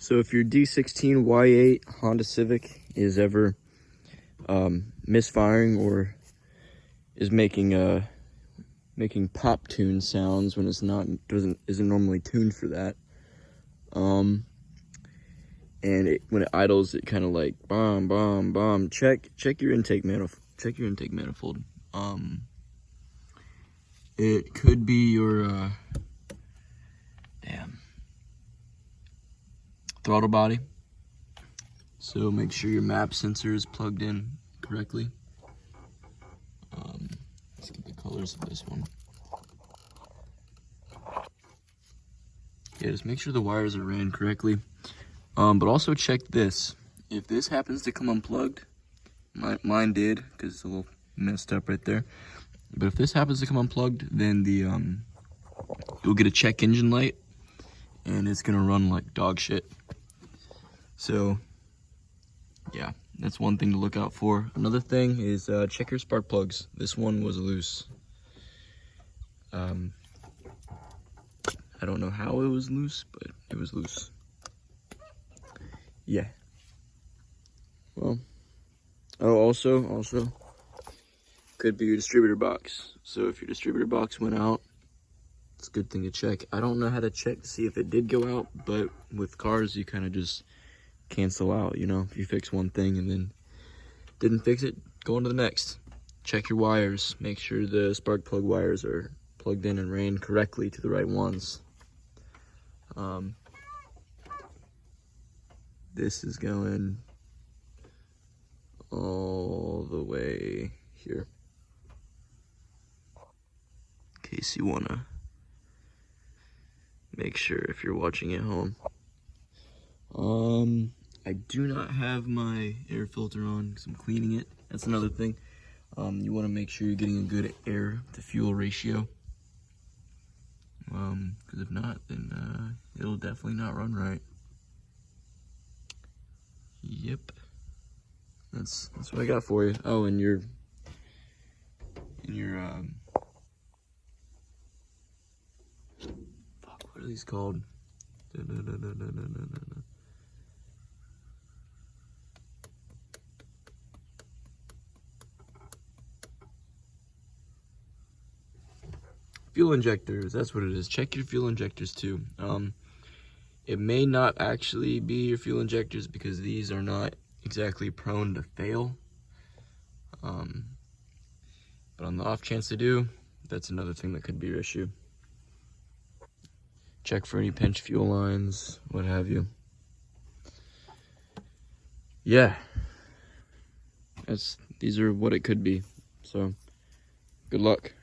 So if your D16Y8 Honda Civic is ever misfiring or is making pop tune sounds when it's not isn't normally tuned for that, and when it idles, it kind of like bomb bomb bomb. Check your intake manifold. Check your intake manifold. It could be your throttle body. So make sure your map sensor is plugged in correctly. Let's get the colors of this one. Yeah, just make sure the wires are ran correctly. But also check this. If this happens to come unplugged, mine did because it's a little messed up right there. But if this happens to come unplugged, then you'll get a check engine light, and it's gonna run like dog shit. So yeah, that's one thing to look out for. Another thing is check your spark plugs. This one was loose. I don't know how it was loose, but it was loose. Yeah. Well, also could be your distributor box. So if your distributor box went out, it's a good thing to check. I don't know how to check to see if it did go out, but with cars, you kind of just cancel out, you know? If you fix one thing and then didn't fix it, go on to the next. Check your wires. Make sure the spark plug wires are plugged in and ran correctly to the right ones. This is going all the way here, in case you want to make sure if you're watching at home. I do not have my air filter on because I'm cleaning it. That's another thing. You want to make sure you're getting a good air to fuel ratio. Because if not, then it'll definitely not run right. Yep. That's what I got for you. Oh, and your fuck, what are these called? Fuel injectors, that's what it is. Check your fuel injectors too. It may not actually be your fuel injectors because these are not exactly prone to fail. But on the off chance they do, that's another thing that could be your issue. Check for any pinch fuel lines, what have you. Yeah, these are what it could be. So, good luck.